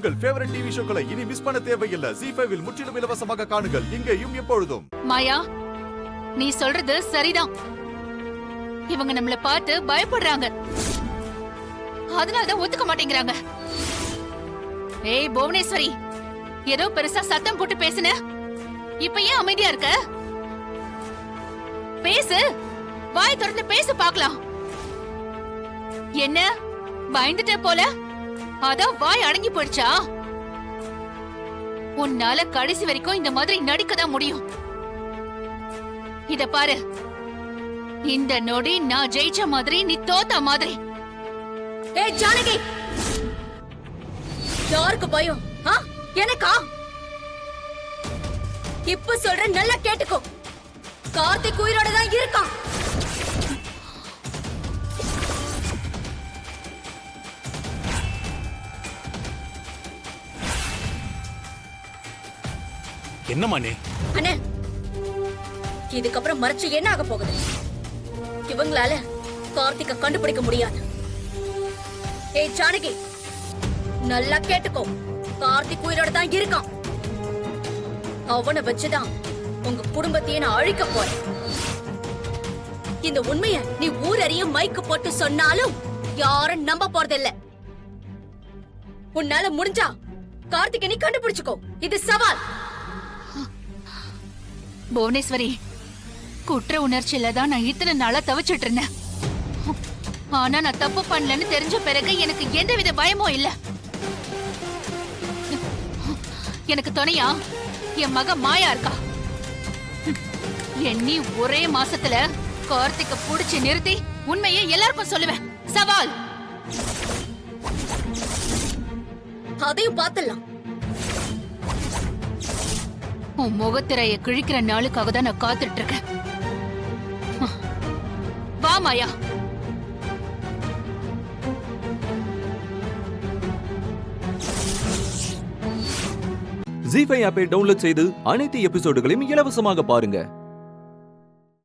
உங்கள் favourite TV ஷோக்களை இனி miss பண்ண தேவையில்லை. ZEE5 இல் முற்றிலும் இலவசமாக காணுங்கள். இங்கேயும் எப்பொழுதும். மாயா, நீ சொல்றது சரிதான். இவங்க நம்மள பார்த்து பயப்படுறாங்க. அதனாலதான் ஒத்துக்க மாட்டேங்கிறாங்க. ஏய் புவனேஸ்வரி, ஏதோ பெருசா சத்தம் போட்டு பேசுன. இப்ப ஏன் அமைதியா இருக்க? பேசு, வாய் திறந்து பேசு பார்க்கலாம். என்ன பயந்துட்டே போல? அதான் வாய் அடங்கி போயிடுச்சா? உன்னால கடைசி வரைக்கும் இந்த மாதிரி நடிக்கதான் முடியும். இத பாரு, இந்த நொடி நான் ஜெயிச்ச மாதிரி, நீ தோத்த மாதிரி. ஏய் ஜானகி, யாருக்கு பயம்? எனக்கா? இப்ப சொல்ற, நல்லா கேட்டுக்கோ. கார்த்திக் உயிரோட தான் இருக்கான். என்னம்மா நீ? அண்ணே, இதுக்கப்புறம் மறைச்சு என்ன ஆக போகுது? இவங்களால கார்த்திக்க கண்டுபிடிக்க முடியாது. ஏய் ஜானகி, நல்லா கேட்டுக்கோ. கார்த்திக் உயிரோட தான் இருக்கான். அவனை வச்சுதான் உங்க குடும்பத்தையே நான் அழிக்க போறேன். இந்த உண்மைய நீ ஊரறிய மைக்கு போட்டு சொன்னாலும் யாரும் நம்ப போறதில்ல. உன்னால முடிஞ்சா கார்த்திகை நீ கண்டுபிடிச்சுக்கோ. இது சவால். புவனேஸ்வரி, குற்ற உணர்ச்சியில தான் நான் இத்தனை நாளா தவிச்சிட்டு இருந்தேன். ஆனா நான் தப்பு பண்ணலன்னு தெரிஞ்ச பிறகு எனக்கு எந்தவித பயமும் இல்ல. எனக்கு துணையா என் மக மாயா இருக்கா. எண்ணி ஒரே மாசத்துல கார்த்திக்க புடிச்சு நிறுத்தி உண்மையை எல்லாருக்கும் சொல்லுவேன். சவால். அதையும் பாத்துடலாம். உன் முகத்திரைய கிழிக்கிற நாளுக்காக தான் நான் காத்துட்டு இருக்கேன். வா மாயா. ZEE5 ஆப்பை டவுன்லோட் செய்து அனைத்து எபிசோடுகளையும் இலவசமாக பாருங்க.